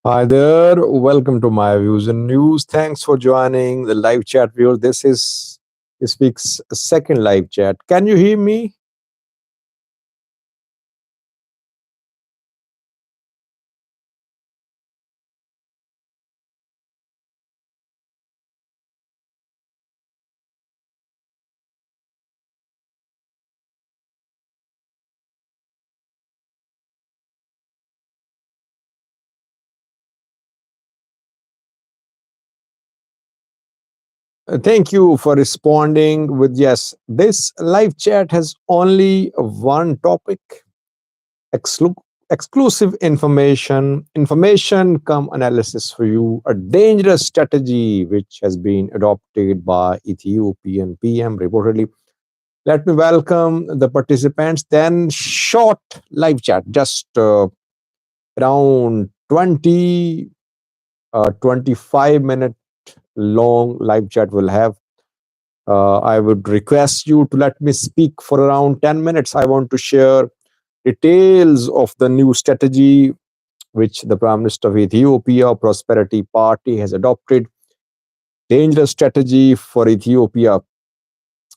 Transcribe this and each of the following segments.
Hi there, welcome to my views and news. Thanks for joining the live chat viewer. This is this week's second live chat. Can you hear me? Thank you for responding with yes. This live chat has only one topic: exclu- exclusive information come analysis for you. A dangerous strategy which has been adopted by Ethiopian PM reportedly. Let me welcome the participants. Then short live chat, just around 20, 25-minute long live chat we'll have. I would request you to let me speak for around 10 minutes. I want to share details of the new strategy which the Prime Minister of Ethiopia Prosperity Party has adopted. Dangerous strategy for Ethiopia.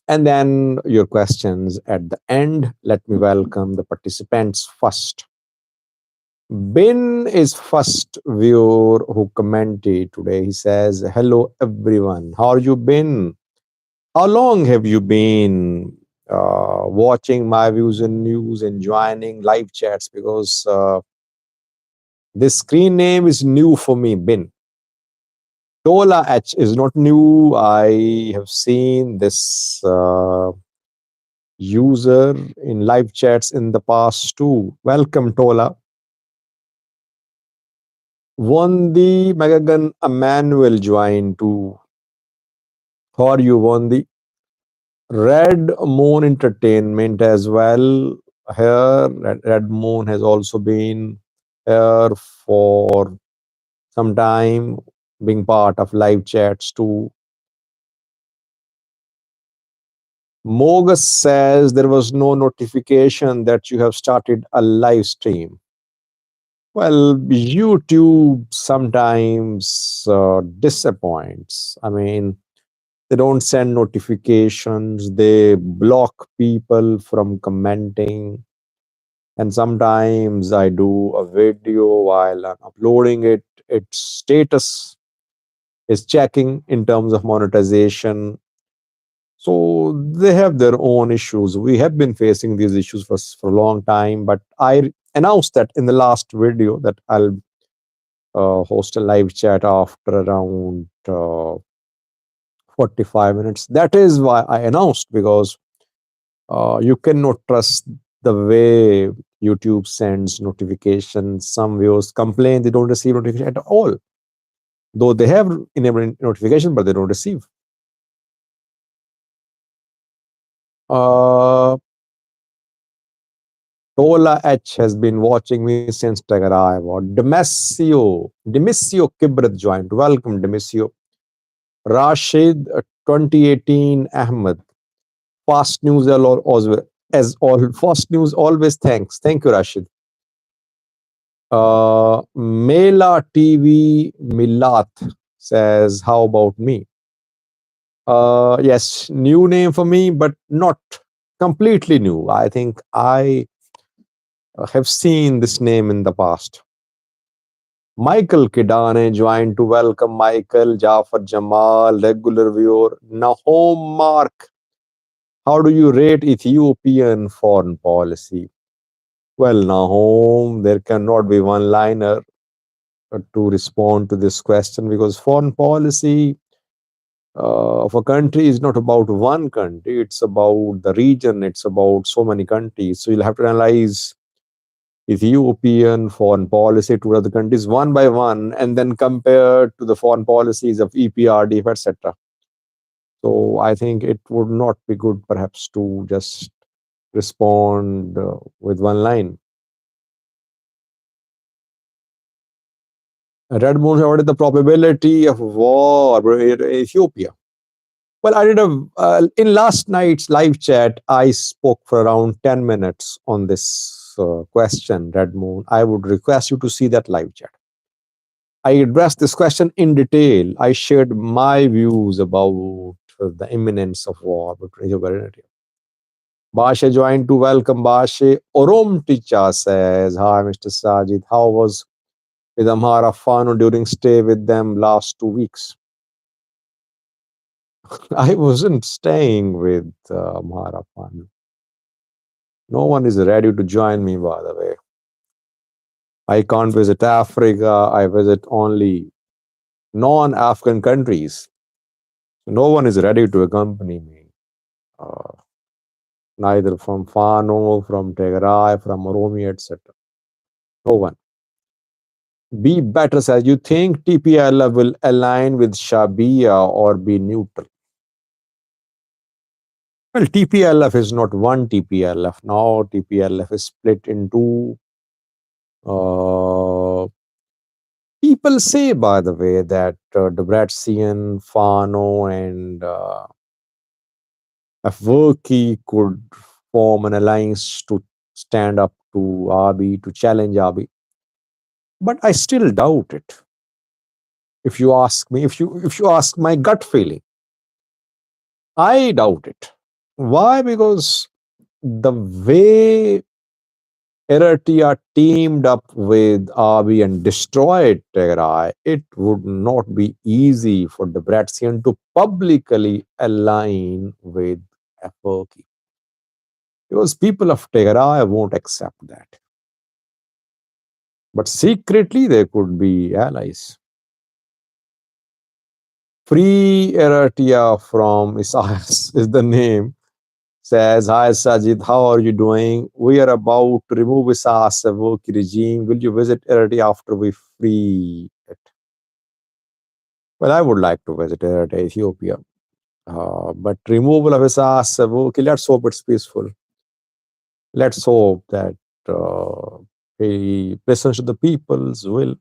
And then your questions at the end. Let me welcome the participants first. Bin is first viewer who commented today. He says, "Hello everyone. How are you been? How long have you been watching my views and news and joining live chats? Because this screen name is new for me, Bin. Tola H is not new. I have seen this user in live chats in the past too. Welcome, Tola. Wondi Megagan Emmanuel joined too. How are you, Wondi? Red Moon Entertainment as well. Here, Red Moon has also been here for some time, being part of live chats too. Mogus says there was no notification that you have started a live stream. Well, YouTube sometimes disappoints. I mean, they don't send notifications, they block people from commenting. And sometimes I do a video while I'm uploading it, its status is checking in terms of monetization. So they have their own issues. We have been facing these issues for a long time, but I announced that in the last video that I'll host a live chat after around 45 minutes. That is why I announced, because you cannot trust the way YouTube sends notifications. Some viewers complain they don't receive notification at all, though they have enabled notification, but they don't receive. Uh, Tola H has been watching me since Tagara Award. Demisio Kibrat joined. Welcome, Demisio. Rashid 2018 Ahmed. Fast news as all fast news always. Thank you, Rashid. Mela TV Milat says, "How about me?" Yes, new name for me, but not completely new. I think I have seen this name in the past. Michael Kidane joined to welcome Michael, Jafar Jamal, regular viewer. Nahom Mark, how do you rate Ethiopian foreign policy? Well, Nahom, there cannot be one liner to respond to this question, because foreign policy of a country is not about one country, it's about the region, it's about so many countries. So you'll have to analyze Ethiopian foreign policy to other countries one by one, and then compare to the foreign policies of EPRDF, etc. So I think it would not be good, perhaps, to just respond with one line. Red Moon, what is the probability of war in Ethiopia? Well, I did in last night's live chat, I spoke for around 10 minutes on this question, Red Moon. I would request you to see that live chat. I addressed this question in detail. I shared my views about the imminence of war between Ethiopia and Eritrea. Bashe joined to welcome Bashe. Orom Ticha says, "Hi, Mr. Sajid. How was with Amhara Fano during stay with them last 2 weeks?" I wasn't staying with Amhara Fano. No one is ready to join me, by the way. I can't visit Africa. I visit only non-African countries. No one is ready to accompany me. Uh, Neither from Fano, from Tigray, from Oromi, etc. No one. Be better says, you think TPLF will align with Shabia or be neutral? Well, TPLF is not one TPLF. Now TPLF is split into. Uh, People say, by the way, that Debrecen, Fano, and Afwerki could form an alliance to stand up to Abiy, to challenge Abiy. But I still doubt it. If you ask me, if you ask my gut feeling, I doubt it. Why? Because the way Eritrea teamed up with Abiy and destroyed Tigray, it would not be easy for Debrecen to publicly align with Afwerki. Because people of Tigray won't accept that. But secretly, they could be allies. Free Eritrea from Isaias is the name. Says, "Hi Sajid, how are you doing? We are about to remove Isaias Afwerki regime. Will you visit Eritrea after we free it?" Well, I would like to visit Eritrea, Ethiopia. But removal of Isaias Afwerki, let's hope it's peaceful. Let's hope that he listens to the people's will.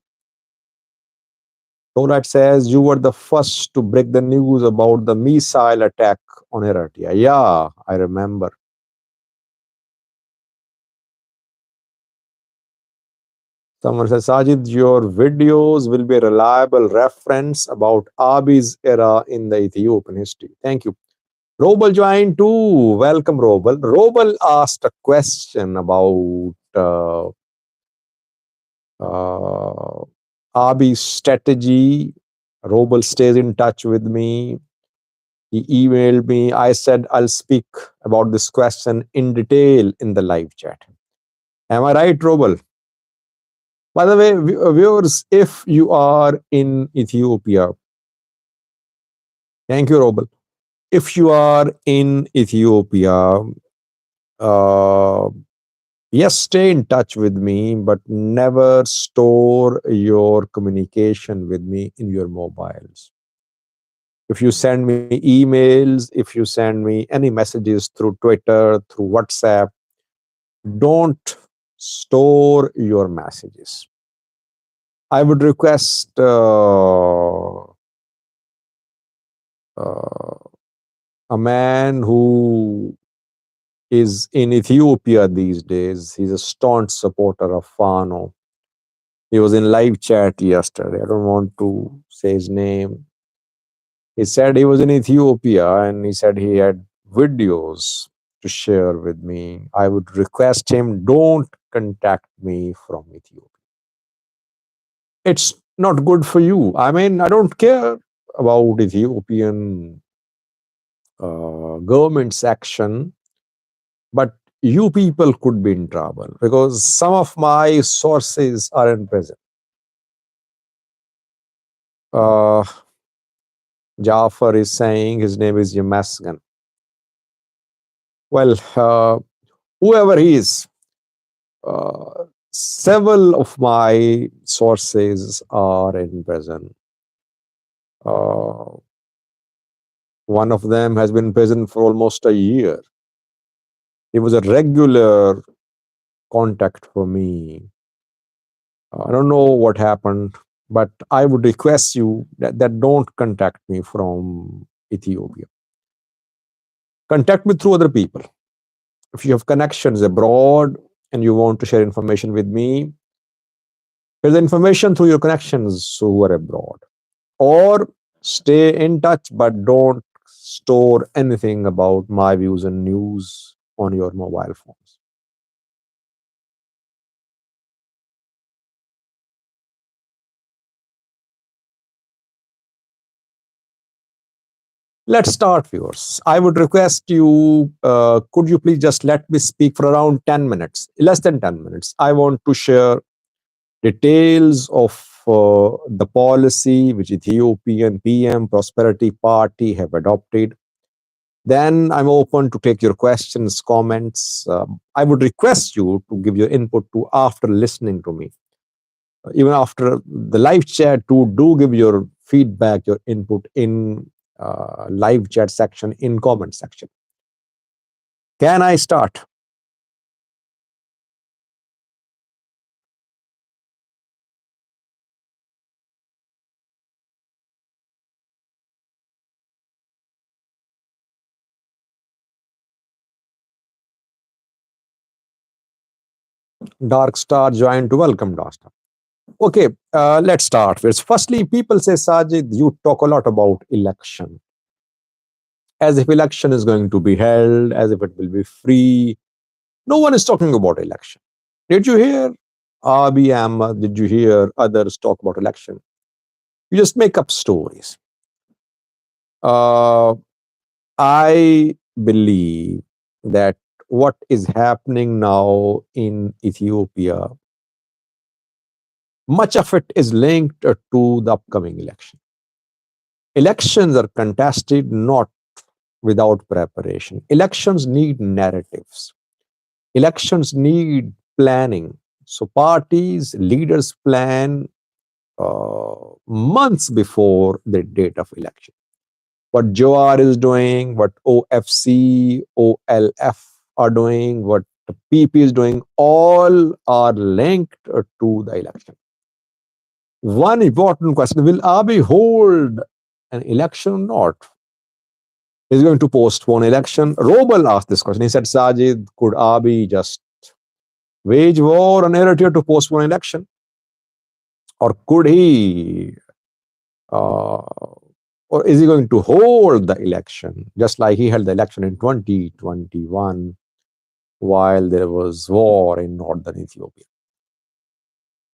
Donat says, you were the first to break the news about the missile attack on Eritrea. Yeah, I remember. Someone says, Sajid, your videos will be a reliable reference about Abiy's era in the Ethiopian history. Thank you. Robel joined too. Welcome, Robel. Robel asked a question about uh, Abiy's strategy. Robel stays in touch with me. He emailed me. I said, I'll speak about this question in detail in the live chat. Am I right, Robel? By the way, viewers, if you are in Ethiopia, thank you, Robel. If you are in Ethiopia, uh, yes, stay in touch with me, but never store your communication with me in your mobiles. If you send me emails, if you send me any messages through Twitter, through WhatsApp, don't store your messages. I would request a man who is in Ethiopia these days. He's a staunch supporter of Fano. He was in live chat yesterday. I don't want to say his name. He said he was in Ethiopia and he said he had videos to share with me. I would request him, don't contact me from Ethiopia. It's not good for you. I mean, I don't care about Ethiopian government's action, but you people could be in trouble because some of my sources are in prison. Uh, Jafar is saying his name is Yamasgan. Well, whoever he is, several of my sources are in prison. Uh, One of them has been in prison for almost a year. He was a regular contact for me. I don't know what happened, but I would request you that don't contact me from Ethiopia. Contact me through other people. If you have connections abroad and you want to share information with me, Here's the information through your connections who are abroad. Or stay in touch, but don't store anything about my views and news on your mobile phones. Let's start, viewers. I would request you, could you please just let me speak for around 10 minutes, less than 10 minutes. I want to share details of the policy which Ethiopian PM Prosperity Party have adopted. Then I'm open to take your questions, comments. I would request you to give your input to after listening to me. Even after the live chat, to do give your feedback, your input in live chat section, in comment section. Can I start? Dark Star joined to welcome Dark Star. Okay, let's start. Firstly, people say, Sajid, you talk a lot about election, as if election is going to be held, as if it will be free. No one is talking about election. Did you hear Abiy Ahmed? Did you hear others talk about election? You just make up stories. Uh, I believe that what is happening now in Ethiopia, much of it is linked to the upcoming election. Elections are contested not without preparation. Elections need narratives. Elections need planning. So parties, leaders plan months before the date of election. What Jawar is doing, what OFC, OLF are doing, what the PP is doing, all are linked to the election. One important question, will Abiy hold an election or not? Is going to postpone election? Robel asked this question. He said, Sajid, could Abiy just wage war on narrative to postpone election? Or could he, or is he going to hold the election just like he held the election in 2021 while there was war in northern Ethiopia?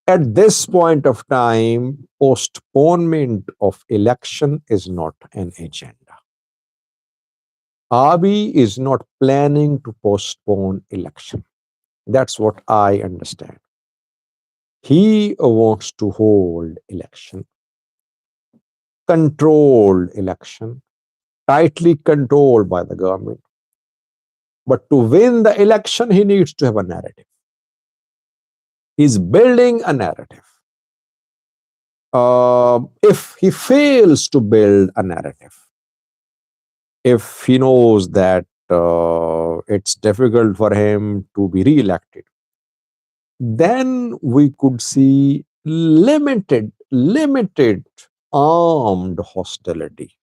At this point of time, postponement of election is not an agenda. Abiy is not planning to postpone election. That's what I understand. He wants to hold election, controlled election, tightly controlled by the government. But to win the election, he needs to have a narrative. He's building a narrative. If he fails to build a narrative, if he knows that it's difficult for him to be re-elected, then we could see limited armed hostility,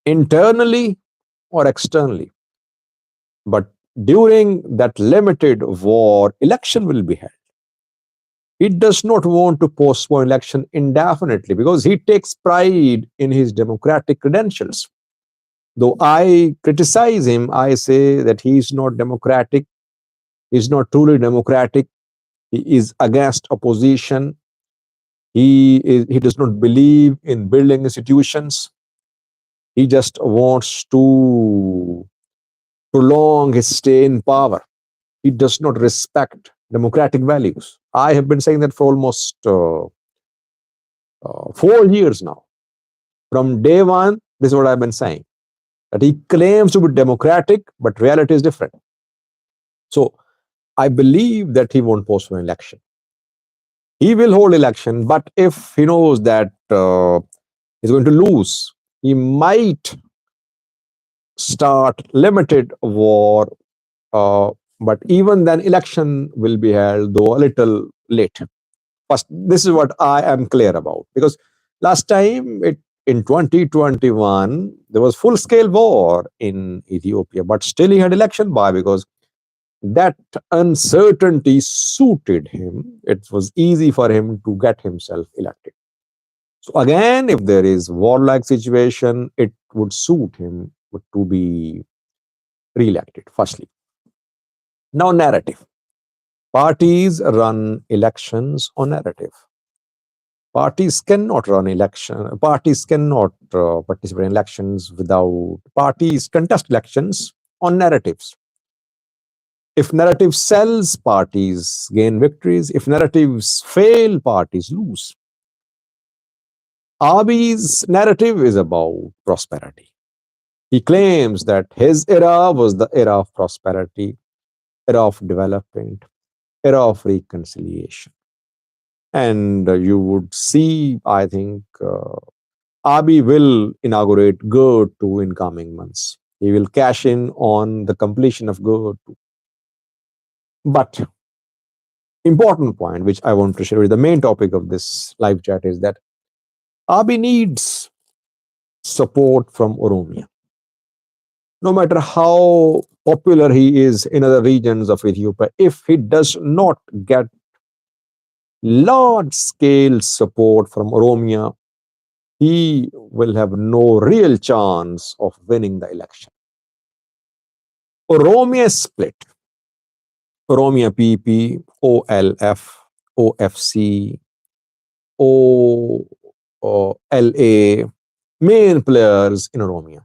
internally or externally. But during that limited war, election will be held. He does not want to postpone election indefinitely because he takes pride in his democratic credentials. Though I criticize him, I say that he is not democratic. He is not truly democratic. He is against opposition. He does not believe in building institutions. He just wants to prolong his stay in power. He does not respect democratic values. I have been saying that for almost 4 years now. From day one, this is what I've been saying. That he claims to be democratic, but reality is different. So I believe that he won't postpone election. He will hold election, but if he knows that he's going to lose, he might start limited war. But even then, election will be held, though a little late. First, this is what I am clear about. Because last time, in 2021, there was full-scale war in Ethiopia, but still he had election. Why? Because That uncertainty suited him. It was easy for him to get himself elected. So again, if there is warlike situation, it would suit him to be re-elected. Firstly, now narrative. Parties run elections on narrative. Parties cannot run election. Parties cannot participate in elections without parties contest elections on narratives. If narrative sells, parties gain victories. If narratives fail, parties lose. Abiy's narrative is about prosperity. He claims that his era was the era of prosperity, era of development, era of reconciliation. And you would see, I think, Abiy will inaugurate GERD 2 in coming months. He will cash in on the completion of GERD 2. But important point, which I want to share with the main topic of this live chat is that Abiy needs support from Oromia. No matter how popular he is in other regions of Ethiopia, if he does not get large scale support from Oromia, he will have no real chance of winning the election. Oromia split. Oromia PP, OLF, OFC, OLA, main players in Oromia.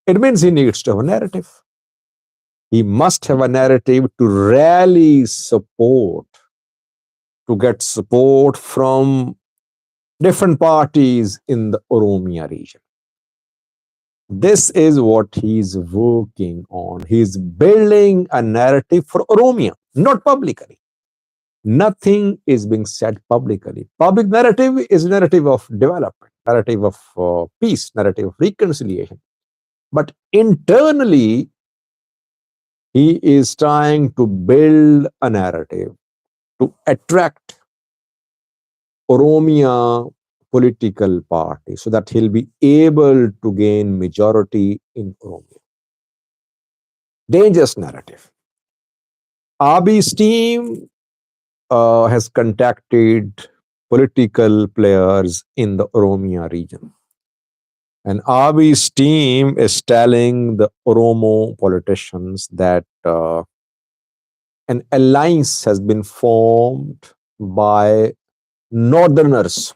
It means he needs to have a narrative. He must have a narrative to rally support, to get support from different parties in the Oromia region. This is what he's working on. He's building a narrative for Oromia, not publicly. Nothing is being said publicly. Public narrative is narrative of development, narrative of peace, narrative of reconciliation. But internally, he is trying to build a narrative to attract Oromia political party so that he'll be able to gain majority in Oromia. Dangerous narrative. Abiy's team has contacted political players in the Oromia region. And Abiy's team is telling the Oromo politicians that an alliance has been formed by Northerners.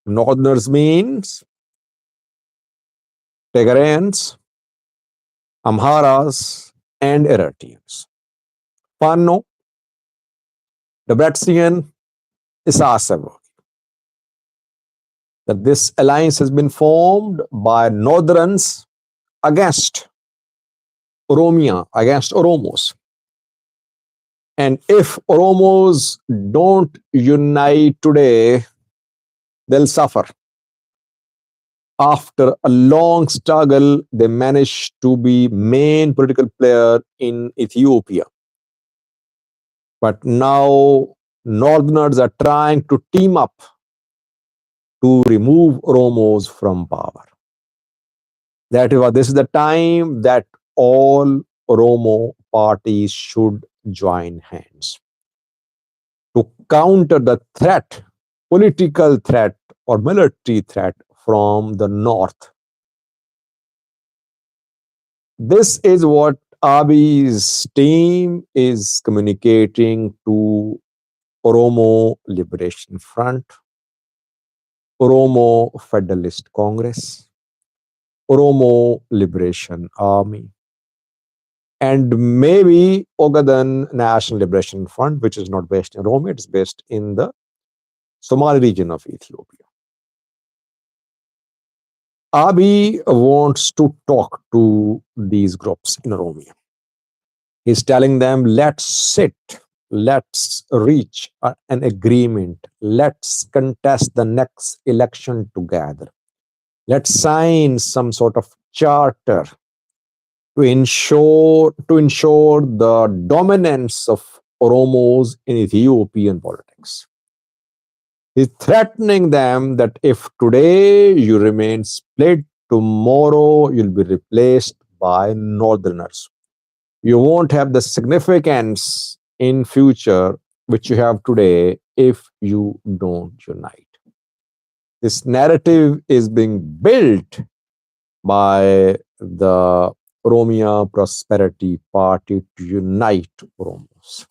Northerners means Tigrayans, Amharas, and Eritreans. Pano, Debretsian, Isasevo. That this alliance has been formed by Northerns against Oromia, against Oromos. And if Oromos don't unite today, they'll suffer. After a long struggle, they managed to be main political player in Ethiopia. But now Northerners are trying to team up to remove Oromos from power. This is the time that all Oromo parties should join hands to counter the threat, political threat or military threat from the north. This is what Abiy's team is communicating to Oromo Liberation Front, Oromo Federalist Congress, Oromo Liberation Army, and maybe Ogaden National Liberation Front, which is not based in Oromia, it's based in the Somali region of Ethiopia. Abiy wants to talk to these groups in Oromia. He's telling them, let's sit, let's reach an agreement, let's contest the next election together. Let's sign some sort of charter to ensure the dominance of Oromos in Ethiopian politics. He's threatening them that if today you remain split, tomorrow you'll be replaced by Northerners. You won't have the significance in future which you have today if you don't unite. This narrative is being built by the Oromia Prosperity Party to unite Oromos.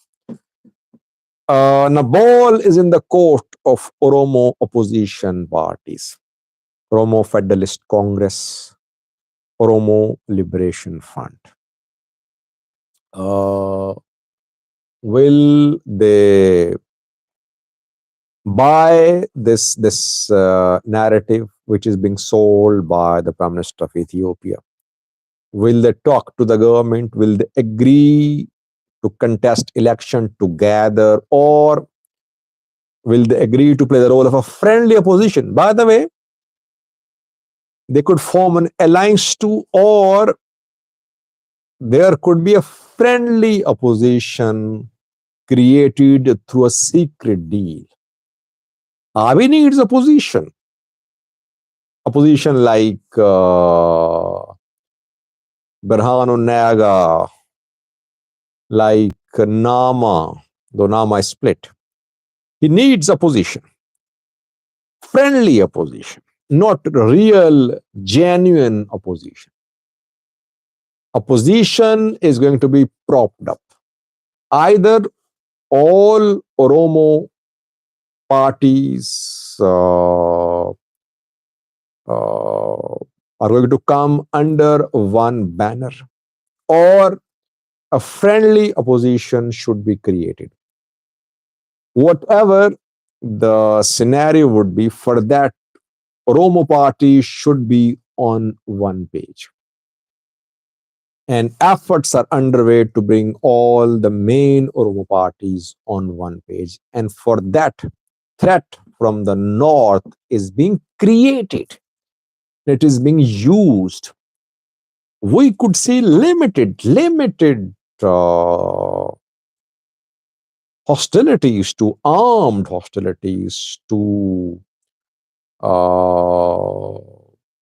Now, ball is in the court of Oromo opposition parties. Oromo Federalist Congress, Oromo Liberation Front. Will they buy this narrative which is being sold by the Prime Minister of Ethiopia? Will they talk to the government? Will they agree to contest election together, or will they agree to play the role of a friendly opposition? By the way, they could form an alliance too, or there could be a friendly opposition created through a secret deal. Abiy needs opposition. Opposition like Berhanu Naga, like Nama, though Nama is split. He needs opposition. Friendly opposition, not real, genuine opposition. Opposition is going to be propped up. Either all Oromo parties are going to come under one banner, or a friendly opposition should be created. Whatever the scenario would be, for that, Oromo party should be on one page. And efforts are underway to bring all the main Oromo parties on one page. And for that, threat from the north is being created. It is being used. We could see limited hostilities to armed hostilities to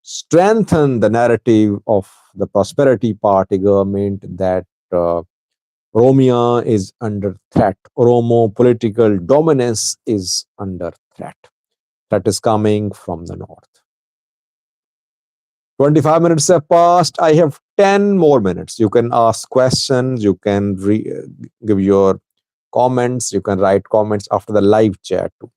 strengthen the narrative of the Prosperity Party government that Oromia is under threat. Oromo political dominance is under threat. That is coming from the north. 25 minutes have passed. I have 10 more minutes. You can ask questions. You can give your comments. You can write comments after the live chat too.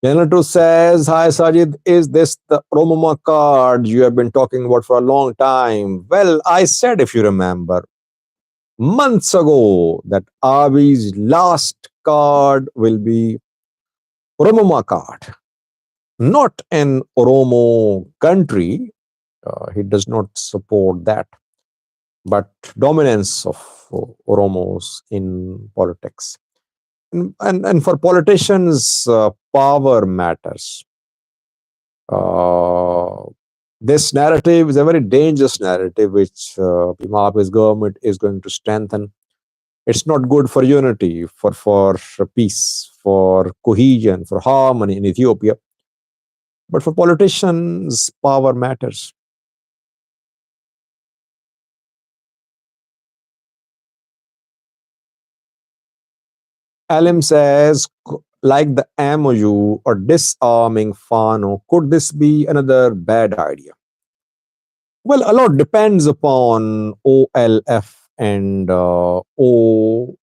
General says, hi Sajid, is this the Oromoma card you have been talking about for a long time? Well, I said, if you remember, months ago, that Abiy's last card will be Oromoma card, not an Oromo country. He does not support that, but dominance of Oromos in politics. And for politicians, power matters. This narrative is a very dangerous narrative which Abiy's government is going to strengthen. It's not good for unity, for peace, for cohesion, for harmony in Ethiopia. But for politicians, power matters. Alim says, like the MOU or disarming Fano, could this be another bad idea? Well, a lot depends upon OLF and OFC.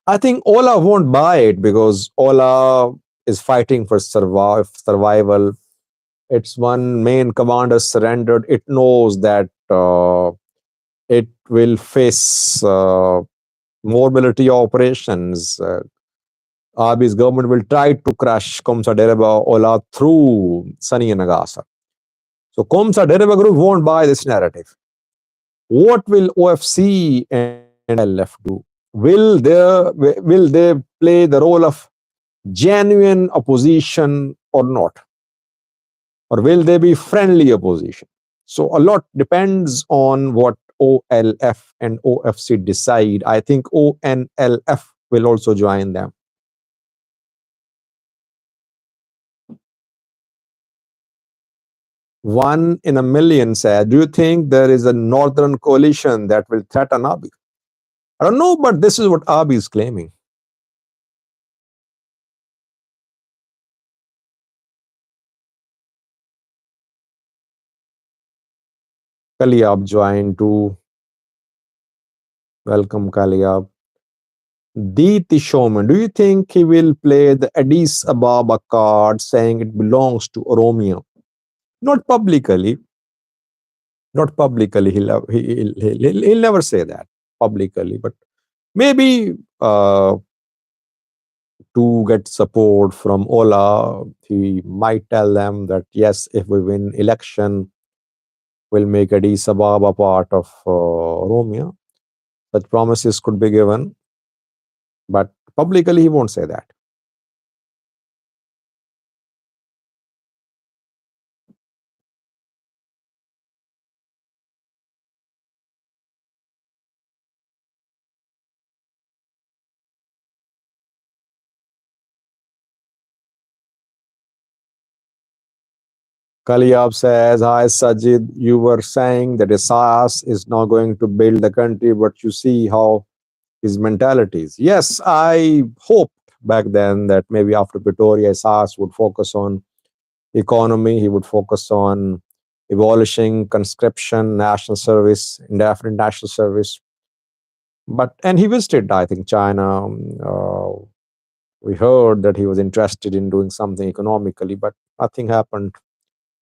I think Ola won't buy it because Ola is fighting for survival. Its one main commander surrendered. It knows that it will face more military operations. Abiy's government will try to crush Komsa Dereba Ola through Sani and Nagasa. So Komsa Dereba group won't buy this narrative. What will OFC and LF do? Will they play the role of genuine opposition or not? Or will they be friendly opposition? So a lot depends on what OLF and OFC decide, I think ONLF will also join them. One in a million said, do you think there is a northern coalition that will threaten Abiy? I don't know, but this is what Abiy is claiming. Kaliab joined too. Welcome, Kaliab. Deeti Showman, do you think he will play the Addis Ababa card saying it belongs to Oromia? Not publicly. Not publicly. He'll never say that publicly, but maybe to get support from Ola, he might tell them that yes, if we win election, we'll make Addis Ababa part of Oromia. Such promises could be given, but publicly he won't say that. Kaliab says, hi Sajid, you were saying that Isaias is not going to build the country, but you see how his mentality is. Yes, I hoped back then that maybe after Pretoria, Isaias would focus on economy, he would focus on abolishing conscription, national service, indefinite national service. And he visited, I think, China. We heard that he was interested in doing something economically, but nothing happened.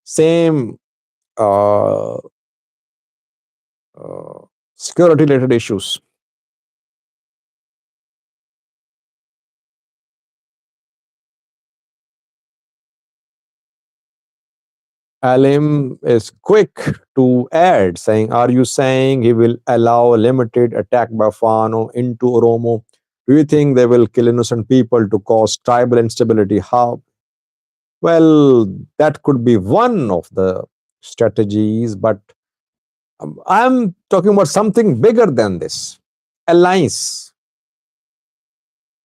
Same uh, security related issues. Alim is quick to add, saying, are you saying he will allow a limited attack by Fano into Oromo? Do you think they will kill innocent people to cause tribal instability? How? Well, that could be one of the strategies, but I'm talking about something bigger than this. Alliance.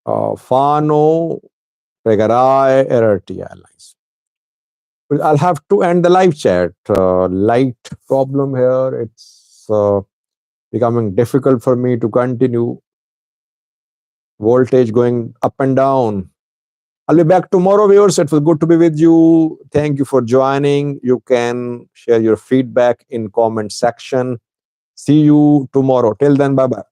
Fano, Regarai, Erarti Alliance. Well, I'll have to end the live chat. Light problem here. It's becoming difficult for me to continue. Voltage going up and down. I'll be back tomorrow, viewers. It was good to be with you. Thank you for joining. You can share your feedback in comment section. See you tomorrow. Till then, bye-bye.